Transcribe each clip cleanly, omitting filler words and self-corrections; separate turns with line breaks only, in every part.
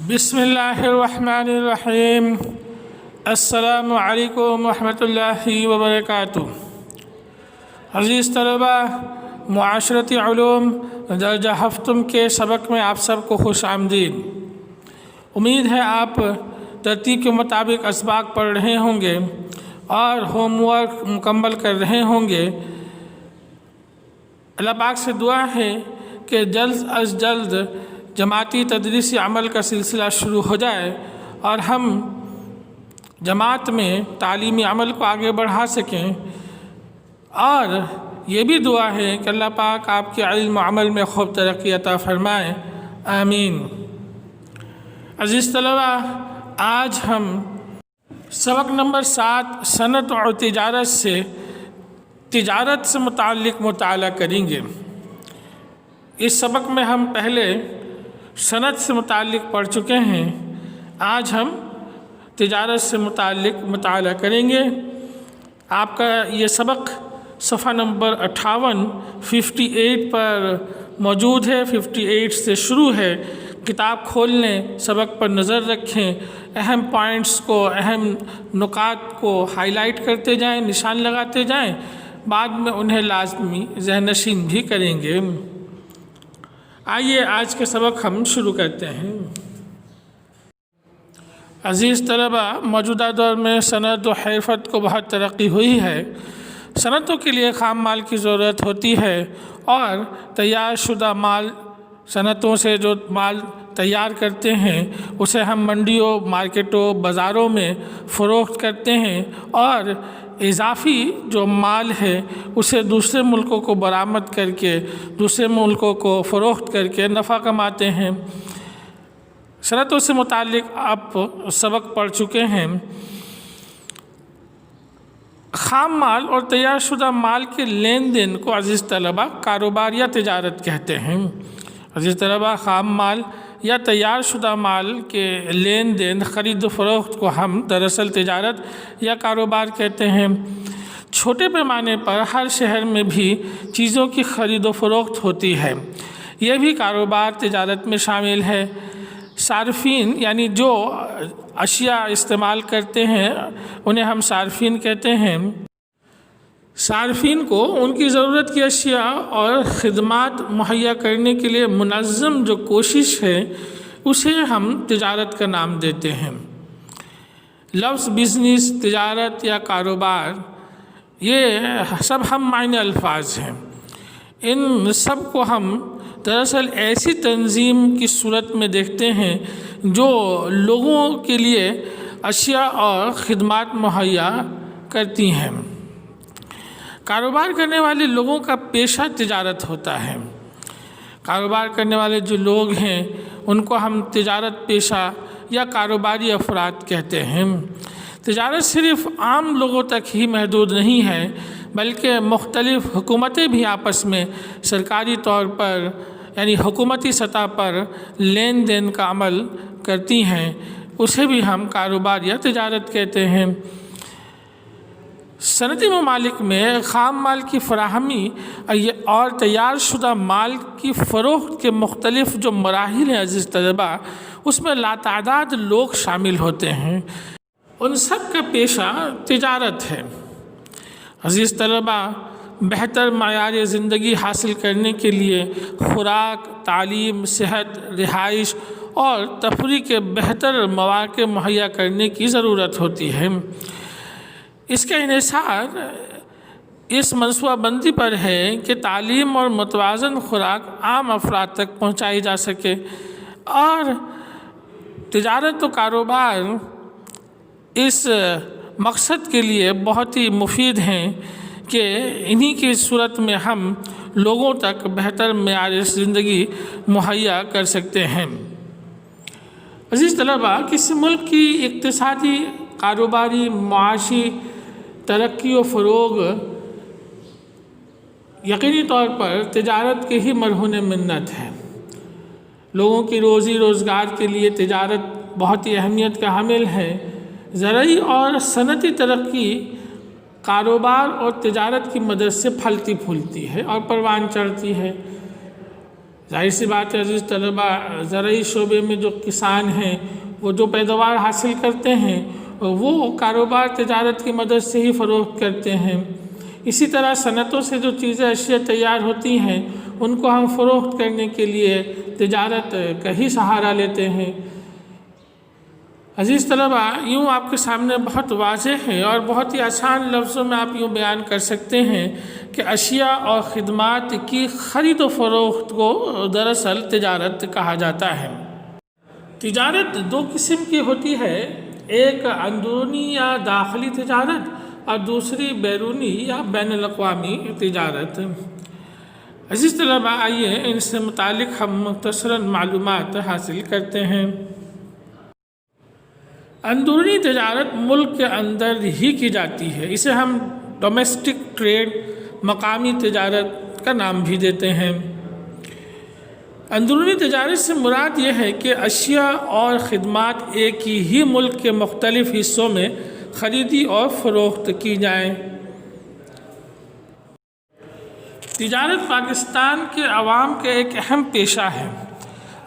بسم اللہ الرحمن الرحیم السلام علیکم ورحمۃ اللہ وبرکاتہ۔ عزیز طلبہ، معاشرتی علوم درجہ ہفتم کے سبق میں آپ سب کو خوش آمدید۔ امید ہے آپ ترتیب کے مطابق اسباق پڑھ رہے ہوں گے اور ہوم ورک مکمل کر رہے ہوں گے۔ اللہ پاک سے دعا ہے کہ جلد از جلد جماعتی تدریسی عمل کا سلسلہ شروع ہو جائے اور ہم جماعت میں تعلیمی عمل کو آگے بڑھا سکیں، اور یہ بھی دعا ہے کہ اللہ پاک آپ کے علم و عمل میں خوب ترقی عطا فرمائے، آمین۔ عزیز طلبہ، آج ہم سبق نمبر 7 صنعت اور تجارت سے متعلق مطالعہ کریں گے۔ اس سبق میں ہم پہلے صنعت سے متعلق پڑھ چکے ہیں، آج ہم تجارت سے متعلق مطالعہ کریں گے۔ آپ کا یہ سبق صفحہ نمبر 58 پر موجود ہے، 58 سے شروع ہے۔ کتاب کھول لیں، سبق پر نظر رکھیں، اہم پوائنٹس کو، اہم نکات کو ہائی لائٹ کرتے جائیں، نشان لگاتے جائیں، بعد میں انہیں لازمی ذہن نشین بھی کریں گے۔ آئیے آج کے سبق ہم شروع کرتے ہیں۔ عزیز طلبہ، موجودہ دور میں صنعت و حرفت کو بہت ترقی ہوئی ہے۔ صنعتوں کے لیے خام مال کی ضرورت ہوتی ہے اور تیار شدہ مال، صنعتوں سے جو مال تیار کرتے ہیں اسے ہم منڈیوں، مارکیٹوں، بازاروں میں فروخت کرتے ہیں، اور اضافی جو مال ہے اسے دوسرے ملکوں کو برآمد کر کے دوسرے ملکوں کو فروخت کر کے نفع کماتے ہیں۔ صنعتوں سے متعلق آپ سبق پڑھ چکے ہیں۔ خام مال اور تیار شدہ مال کے لین دین کو عزیز طلبہ کاروبار یا تجارت کہتے ہیں۔ عزیز طلبہ، خام مال یا تیار شدہ مال کے لین دین، خرید و فروخت کو ہم دراصل تجارت یا کاروبار کہتے ہیں۔ چھوٹے پیمانے پر ہر شہر میں بھی چیزوں کی خرید و فروخت ہوتی ہے، یہ بھی کاروبار تجارت میں شامل ہے۔ صارفین یعنی جو اشیاء استعمال کرتے ہیں انہیں ہم صارفین کہتے ہیں۔ صارفین کو ان کی ضرورت کی اشیاء اور خدمات مہیا کرنے کے لیے منظم جو کوشش ہے اسے ہم تجارت کا نام دیتے ہیں۔ لفظ بزنس، تجارت یا کاروبار، یہ سب ہم معنی الفاظ ہیں۔ ان سب کو ہم دراصل ایسی تنظیم کی صورت میں دیکھتے ہیں جو لوگوں کے لیے اشیاء اور خدمات مہیا کرتی ہیں۔ کاروبار کرنے والے لوگوں کا پیشہ تجارت ہوتا ہے۔ کاروبار کرنے والے جو لوگ ہیں ان کو ہم تجارت پیشہ یا کاروباری افراد کہتے ہیں۔ تجارت صرف عام لوگوں تک ہی محدود نہیں ہے، بلکہ مختلف حکومتیں بھی آپس میں سرکاری طور پر یعنی حکومتی سطح پر لین دین کا عمل کرتی ہیں، اسے بھی ہم کاروبار یا تجارت کہتے ہیں۔ صنعتی ممالک میں خام مال کی فراہمی اور تیار شدہ مال کی فروخت کے مختلف جو مراحل ہیں عزیز طلبہ، اس میں لاتعداد لوگ شامل ہوتے ہیں، ان سب کا پیشہ تجارت ہے۔ عزیز طلبہ، بہتر معیار زندگی حاصل کرنے کے لیے خوراک، تعلیم، صحت، رہائش اور تفریح کے بہتر مواقع مہیا کرنے کی ضرورت ہوتی ہے۔ اس کا انحصار اس منصوبہ بندی پر ہے کہ تعلیم اور متوازن خوراک عام افراد تک پہنچائی جا سکے، اور تجارت و کاروبار اس مقصد کے لیے بہت ہی مفید ہیں کہ انہی کی صورت میں ہم لوگوں تک بہتر معیار زندگی مہیا کر سکتے ہیں۔ عزیز طلبہ، کسی ملک کی اقتصادی، کاروباری، معاشی ترقی و فروغ یقینی طور پر تجارت کے ہی مرہون منت ہے۔ لوگوں کی روزی روزگار کے لیے تجارت بہت ہی اہمیت کا حامل ہے۔ زرعی اور صنعتی ترقی کاروبار اور تجارت کی مدد سے پھلتی پھولتی ہے اور پروان چڑھتی ہے۔ ظاہر سی بات ہے عزیز طلبہ، زرعی شعبے میں جو کسان ہیں وہ جو پیداوار حاصل کرتے ہیں وہ کاروبار تجارت کی مدد سے ہی فروخت کرتے ہیں۔ اسی طرح صنعتوں سے جو چیزیں اشیاء تیار ہوتی ہیں ان کو ہم فروخت کرنے کے لیے تجارت کا ہی سہارا لیتے ہیں۔ عزیز طلبہ، یوں آپ کے سامنے بہت واضح ہے اور بہت ہی آسان لفظوں میں آپ یوں بیان کر سکتے ہیں کہ اشیاء اور خدمات کی خرید و فروخت کو دراصل تجارت کہا جاتا ہے۔ تجارت دو قسم کی ہوتی ہے، ایک اندرونی یا داخلی تجارت اور دوسری بیرونی یا بین الاقوامی تجارت۔ عزیز طلبہ، آئیے ان سے متعلق ہم مختصراً معلومات حاصل کرتے ہیں۔ اندرونی تجارت ملک کے اندر ہی کی جاتی ہے، اسے ہم ڈومیسٹک ٹریڈ، مقامی تجارت کا نام بھی دیتے ہیں۔ اندرونی تجارت سے مراد یہ ہے کہ اشیاء اور خدمات ایک ہی ملک کے مختلف حصوں میں خریدی اور فروخت کی جائیں۔ تجارت پاکستان کے عوام کا ایک اہم پیشہ ہے۔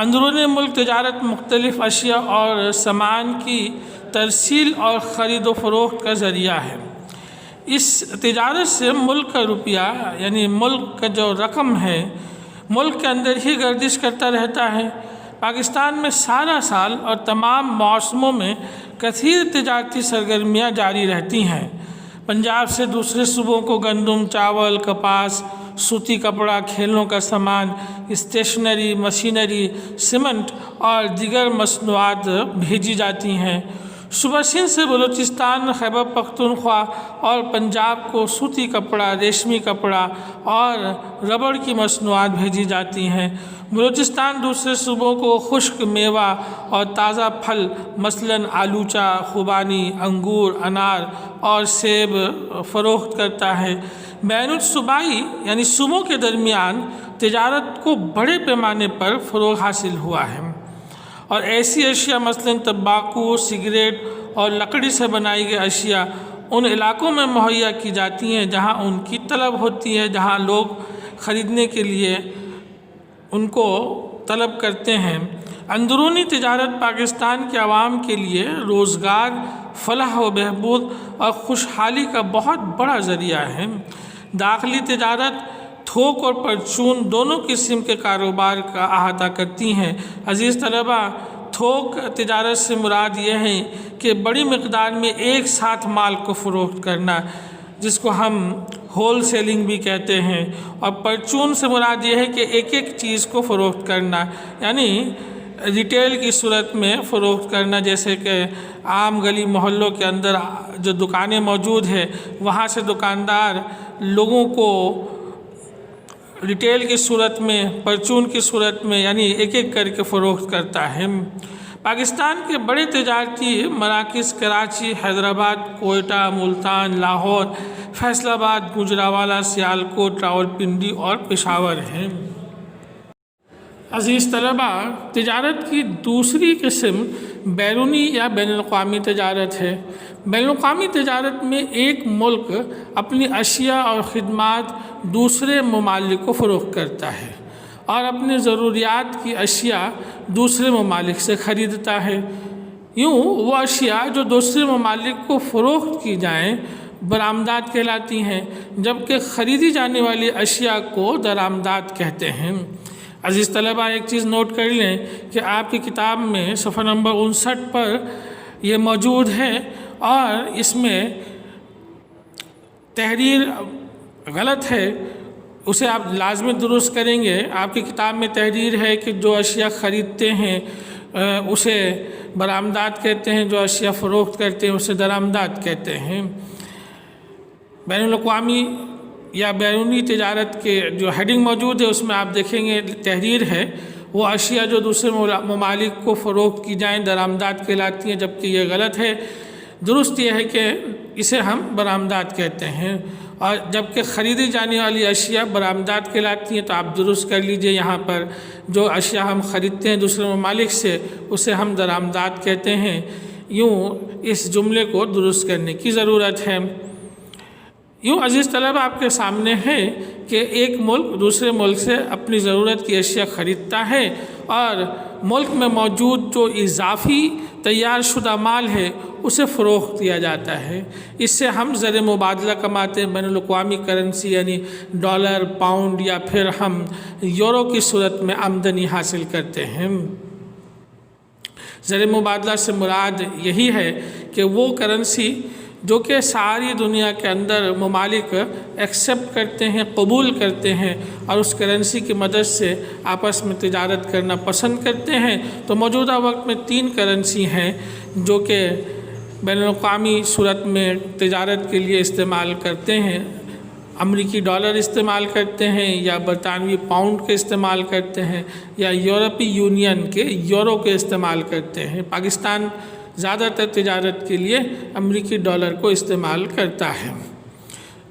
اندرونی ملک تجارت مختلف اشیاء اور سامان کی ترسیل اور خرید و فروخت کا ذریعہ ہے۔ اس تجارت سے ملک کا روپیہ یعنی ملک کا جو رقم ہے ملک کے اندر ہی گردش کرتا رہتا ہے۔ پاکستان میں سارا سال اور تمام موسموں میں کثیر تجارتی سرگرمیاں جاری رہتی ہیں۔ پنجاب سے دوسرے صوبوں کو گندم، چاول، کپاس، سوتی کپڑا، کھیلوں کا سامان، اسٹیشنری، مشینری، سیمنٹ اور دیگر مصنوعات بھیجی جاتی ہیں۔ صوبہ سندھ سے بلوچستان، خیبر پختونخوا اور پنجاب کو سوتی کپڑا، ریشمی کپڑا اور ربڑ کی مصنوعات بھیجی جاتی ہیں۔ بلوچستان دوسرے صوبوں کو خشک میوہ اور تازہ پھل مثلاً آلوچہ، خوبانی، انگور، انار اور سیب فروخت کرتا ہے۔ بین الصوبائی یعنی صوبوں کے درمیان تجارت کو بڑے پیمانے پر فروغ حاصل ہوا ہے اور ایسی اشیاء مثلاً تمباکو، سگریٹ اور لکڑی سے بنائی گئی اشیاء ان علاقوں میں مہیا کی جاتی ہیں جہاں ان کی طلب ہوتی ہے، جہاں لوگ خریدنے کے لیے ان کو طلب کرتے ہیں۔ اندرونی تجارت پاکستان کے عوام کے لیے روزگار، فلاح و بہبود اور خوشحالی کا بہت بڑا ذریعہ ہے۔ داخلی تجارت تھوک اور پرچون دونوں قسم کے کاروبار کا احاطہ کرتی ہیں۔ عزیز طلبہ، تھوک تجارت سے مراد یہ ہے کہ بڑی مقدار میں ایک ساتھ مال کو فروخت کرنا، جس کو ہم ہول سیلنگ بھی کہتے ہیں، اور پرچون سے مراد یہ ہے کہ ایک ایک چیز کو فروخت کرنا، یعنی ریٹیل کی صورت میں فروخت کرنا، جیسے کہ عام گلی محلوں کے اندر جو دکانیں موجود ہیں وہاں سے دکاندار لوگوں کو ریٹیل کی صورت میں، پرچون کی صورت میں یعنی ایک ایک کر کے فروخت کرتا ہے۔ پاکستان کے بڑے تجارتی مراکز کراچی، حیدرآباد، کوئٹہ، ملتان، لاہور، فیصل آباد، گوجرانوالہ، سیالکوٹ، راولپنڈی اور پشاور ہیں۔ عزیز طلبہ، تجارت کی دوسری قسم بیرونی یا بین الاقوامی تجارت ہے۔ بین الاقوامی تجارت میں ایک ملک اپنی اشیاء اور خدمات دوسرے ممالک کو فروخت کرتا ہے اور اپنی ضروریات کی اشیاء دوسرے ممالک سے خریدتا ہے۔ یوں وہ اشیاء جو دوسرے ممالک کو فروخت کی جائیں برآمدات کہلاتی ہیں، جبکہ خریدی جانے والی اشیاء کو درآمدات کہتے ہیں۔ عزیز طلبہ، ایک چیز نوٹ کر لیں کہ آپ کی کتاب میں صفحہ نمبر 59 پر یہ موجود ہے اور اس میں تحریر غلط ہے، اسے آپ لازمی درست کریں گے۔ آپ کی کتاب میں تحریر ہے کہ جو اشیاء خریدتے ہیں اسے برآمدات کہتے ہیں، جو اشیاء فروخت کرتے ہیں اسے درآمدات کہتے ہیں۔ بین الاقوامی یا بیرونی تجارت کے جو ہیڈنگ موجود ہے اس میں آپ دیکھیں گے تحریر ہے، وہ اشیاء جو دوسرے ممالک کو فروخت کی جائیں درآمدات کہلاتی ہیں، جبکہ یہ غلط ہے۔ درست یہ ہے کہ اسے ہم برآمدات کہتے ہیں، اور جبکہ خریدی جانے والی اشیاء برآمدات کہلاتی ہیں، تو آپ درست کر لیجئے یہاں پر جو اشیاء ہم خریدتے ہیں دوسرے ممالک سے اسے ہم درآمدات کہتے ہیں۔ یوں اس جملے کو درست کرنے کی ضرورت ہے۔ یوں عزیز طلبہ آپ کے سامنے ہے کہ ایک ملک دوسرے ملک سے اپنی ضرورت کی اشیاء خریدتا ہے اور ملک میں موجود جو اضافی تیار شدہ مال ہے اسے فروخت کیا جاتا ہے۔ اس سے ہم زر مبادلہ کماتے ہیں، بین الاقوامی کرنسی یعنی ڈالر، پاؤنڈ یا پھر ہم یورو کی صورت میں آمدنی حاصل کرتے ہیں۔ زر مبادلہ سے مراد یہی ہے کہ وہ کرنسی جو کہ ساری دنیا کے اندر ممالک ایکسیپٹ کرتے ہیں، قبول کرتے ہیں اور اس کرنسی کی مدد سے آپس میں تجارت کرنا پسند کرتے ہیں، تو موجودہ وقت میں 3 کرنسی ہیں جو کہ بین الاقوامی صورت میں تجارت کے لیے استعمال کرتے ہیں۔ امریکی ڈالر استعمال کرتے ہیں یا برطانوی پاؤنڈ کے استعمال کرتے ہیں یا یورپی یونین کے یورو کے استعمال کرتے ہیں۔ پاکستان زیادہ تر تجارت کے لیے امریکی ڈالر کو استعمال کرتا ہے۔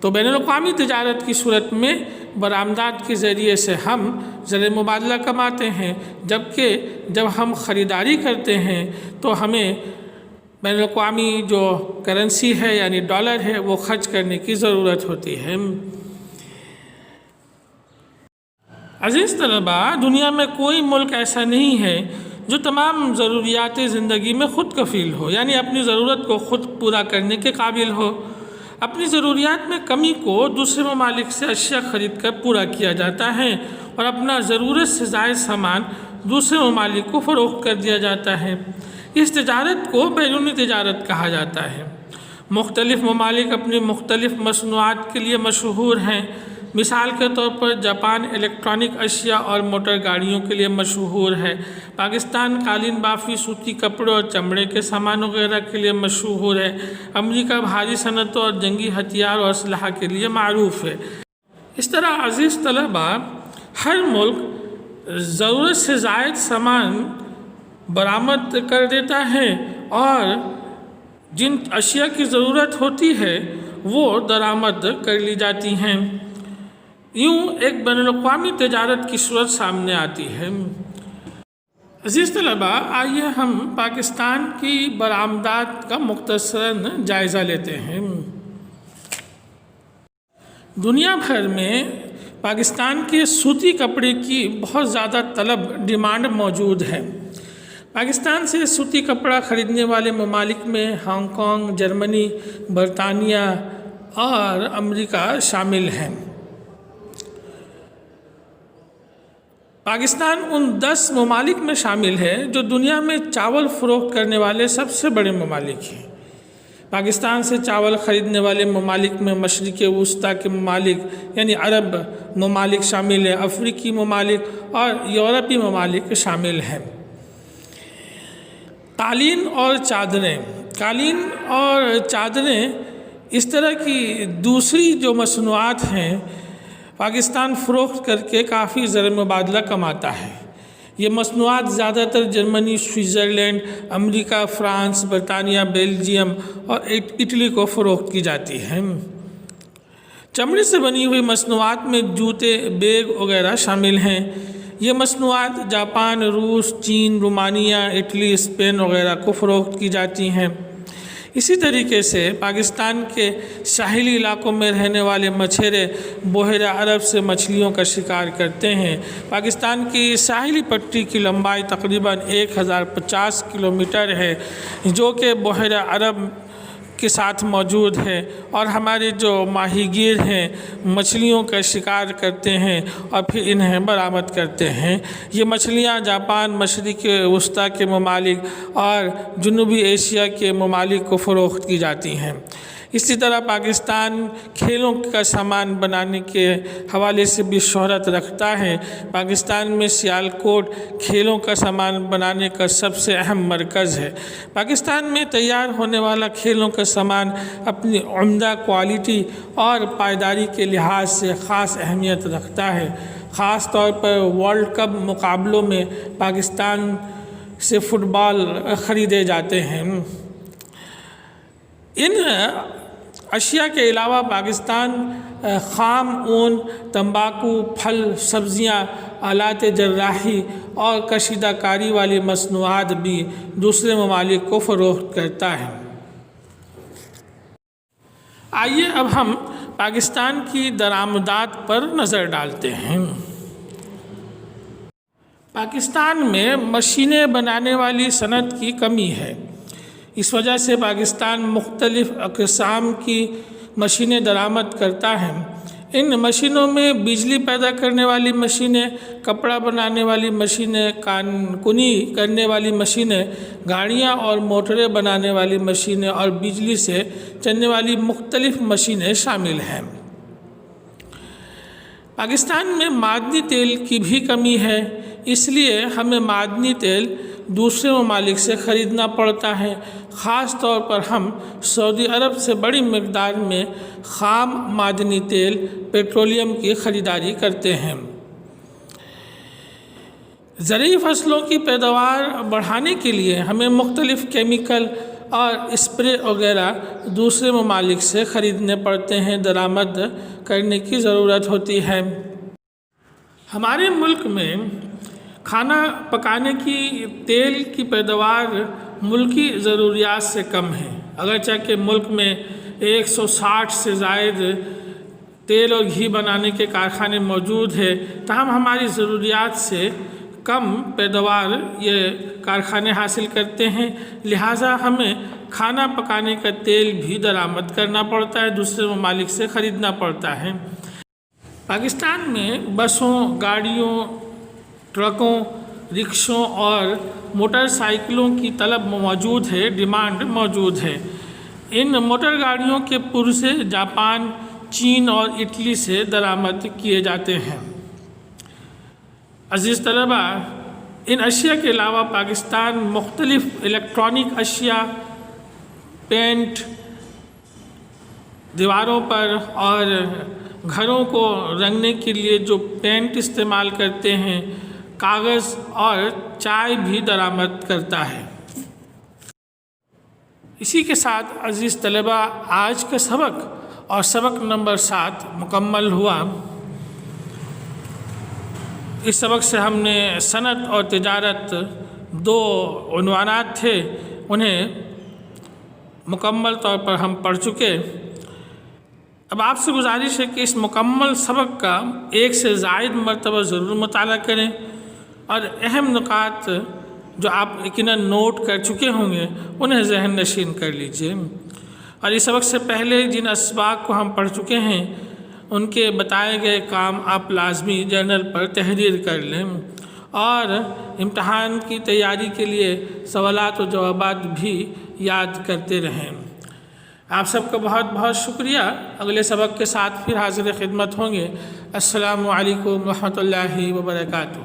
تو بین الاقوامی تجارت کی صورت میں برآمدات کے ذریعے سے ہم زر مبادلہ کماتے ہیں، جبکہ جب ہم خریداری کرتے ہیں تو ہمیں بین الاقوامی جو کرنسی ہے یعنی ڈالر ہے وہ خرچ کرنے کی ضرورت ہوتی ہے۔ عزیز طلبہ، دنیا میں کوئی ملک ایسا نہیں ہے جو تمام ضروریات زندگی میں خود کفیل ہو، یعنی اپنی ضرورت کو خود پورا کرنے کے قابل ہو۔ اپنی ضروریات میں کمی کو دوسرے ممالک سے اشیاء خرید کر پورا کیا جاتا ہے اور اپنا ضرورت سے زائد سامان دوسرے ممالک کو فروخت کر دیا جاتا ہے۔ اس تجارت کو بیرونی تجارت کہا جاتا ہے۔ مختلف ممالک اپنی مختلف مصنوعات کے لیے مشہور ہیں۔ مثال کے طور پر جاپان الیکٹرانک اشیاء اور موٹر گاڑیوں کے لیے مشہور ہے۔ پاکستان قالین بافی، سوتی کپڑے اور چمڑے کے سامان وغیرہ کے لیے مشہور ہے۔ امریکہ بھاری صنعتوں اور جنگی ہتھیار اور اسلحہ کے لیے معروف ہے۔ اس طرح عزیز طلبہ، ہر ملک ضرورت سے زائد سامان برآمد کر دیتا ہے اور جن اشیاء کی ضرورت ہوتی ہے وہ درآمد کر لی جاتی ہیں۔ یوں ایک بین الاقوامی تجارت کی صورت سامنے آتی ہے۔ عزیز طلبہ، آئیے ہم پاکستان کی برآمدات کا مختصراً جائزہ لیتے ہیں۔ دنیا بھر میں پاکستان کے سوتی کپڑے کی بہت زیادہ طلب ڈیمانڈ موجود ہے۔ پاکستان سے سوتی کپڑا خریدنے والے ممالک میں ہانگ کانگ، جرمنی، برطانیہ اور امریکہ شامل ہیں۔ پاکستان ان 10 ممالک میں شامل ہے جو دنیا میں چاول فروخت کرنے والے سب سے بڑے ممالک ہیں۔ پاکستان سے چاول خریدنے والے ممالک میں مشرق وسطیٰ کے ممالک یعنی عرب ممالک شامل ہیں، افریقی ممالک اور یورپی ممالک شامل ہیں۔ قالین اور چادریں اس طرح کی دوسری جو مصنوعات ہیں پاکستان فروخت کر کے کافی زر مبادلہ کماتا ہے۔ یہ مصنوعات زیادہ تر جرمنی، سوئٹزرلینڈ، امریکہ، فرانس، برطانیہ، بیلجیم اور اٹلی کو فروخت کی جاتی ہیں۔ چمڑے سے بنی ہوئی مصنوعات میں جوتے، بیگ وغیرہ شامل ہیں۔ یہ مصنوعات جاپان، روس، چین، رومانیہ، اٹلی، اسپین وغیرہ کو فروخت کی جاتی ہیں۔ اسی طریقے سے پاکستان کے ساحلی علاقوں میں رہنے والے مچھیرے بحیرہ عرب سے مچھلیوں کا شکار کرتے ہیں۔ پاکستان کی ساحلی پٹی کی لمبائی تقریباً 1050 کلومیٹر ہے، جو کہ بحیرہ عرب کے ساتھ موجود ہے، اور ہمارے جو ماہی گیر ہیں مچھلیوں کا شکار کرتے ہیں اور پھر انہیں برآمد کرتے ہیں۔ یہ مچھلیاں جاپان، مشرق وسطیٰ کے ممالک اور جنوبی ایشیا کے ممالک کو فروخت کی جاتی ہیں۔ اسی طرح پاکستان کھیلوں کا سامان بنانے کے حوالے سے بھی شہرت رکھتا ہے۔ پاکستان میں سیالکوٹ کھیلوں کا سامان بنانے کا سب سے اہم مرکز ہے۔ پاکستان میں تیار ہونے والا کھیلوں کا سامان اپنی عمدہ کوالٹی اور پائیداری کے لحاظ سے خاص اہمیت رکھتا ہے۔ خاص طور پر ورلڈ کپ مقابلوں میں پاکستان سے فٹ بال خریدے جاتے ہیں۔ ان اشیاء کے علاوہ پاکستان خام اون، تمباکو، پھل، سبزیاں، آلات جراحی اور کشیدہ کاری والی مصنوعات بھی دوسرے ممالک کو فروخت کرتا ہے۔ آئیے اب ہم پاکستان کی درآمدات پر نظر ڈالتے ہیں۔ پاکستان میں مشینیں بنانے والی صنعت کی کمی ہے۔ اس وجہ سے پاکستان مختلف اقسام کی مشینیں درآمد کرتا ہے۔ ان مشینوں میں بجلی پیدا کرنے والی مشینیں، کپڑا بنانے والی مشینیں، کانکنی کرنے والی مشینیں، گاڑیاں اور موٹریں بنانے والی مشینیں اور بجلی سے چلنے والی مختلف مشینیں شامل ہیں۔ پاکستان میں معدنی تیل کی بھی کمی ہے، اس لیے ہمیں معدنی تیل دوسرے ممالک سے خریدنا پڑتا ہے۔ خاص طور پر ہم سعودی عرب سے بڑی مقدار میں خام معدنی تیل پیٹرولیم کی خریداری کرتے ہیں۔ زرعی فصلوں کی پیداوار بڑھانے کے لیے ہمیں مختلف کیمیکل اور اسپرے وغیرہ دوسرے ممالک سے خریدنے پڑتے ہیں، درآمد کرنے کی ضرورت ہوتی ہے۔ ہمارے ملک میں کھانا پکانے کی تیل کی پیداوار ملکی ضروریات سے کم ہے۔ اگرچہ کہ ملک میں 160 سے زائد تیل اور گھی بنانے کے کارخانے موجود ہیں، تاہم ہماری ضروریات سے کم پیداوار یہ کارخانے حاصل کرتے ہیں، لہٰذا ہمیں کھانا پکانے کا تیل بھی درآمد کرنا پڑتا ہے، دوسرے ممالک سے خریدنا پڑتا ہے۔ پاکستان میں بسوں، گاڑیوں، ٹرکوں، رکشوں اور موٹر سائیکلوں کی طلب موجود ہے، ڈیمانڈ موجود ہے۔ ان موٹر گاڑیوں کے پرزے جاپان، چین اور اٹلی سے درآمد کیے جاتے ہیں۔ عزیز طلبہ، ان اشیاء کے علاوہ پاکستان مختلف الیکٹرانک اشیاء، پینٹ، دیواروں پر اور گھروں کو رنگنے کے لیے جو پینٹ استعمال کرتے ہیں، کاغذ اور چائے بھی درآمد کرتا ہے۔ اسی کے ساتھ عزیز طلبہ، آج کا سبق اور سبق نمبر 7 مکمل ہوا۔ اس سبق سے ہم نے صنعت اور تجارت 2 عنوانات تھے، انہیں مکمل طور پر ہم پڑھ چکے۔ اب آپ سے گزارش ہے کہ اس مکمل سبق کا 1 سے زائد مرتبہ ضرور مطالعہ کریں اور اہم نکات جو آپ یقیناً نوٹ کر چکے ہوں گے انہیں ذہن نشین کر لیجئے۔ اور اس سبق سے پہلے جن اسباق کو ہم پڑھ چکے ہیں ان کے بتائے گئے کام آپ لازمی جرنل پر تحریر کر لیں اور امتحان کی تیاری کے لیے سوالات و جوابات بھی یاد کرتے رہیں۔ آپ سب کا بہت بہت شکریہ۔ اگلے سبق کے ساتھ پھر حاضر خدمت ہوں گے۔ السلام علیکم ورحمۃ اللہ وبرکاتہ۔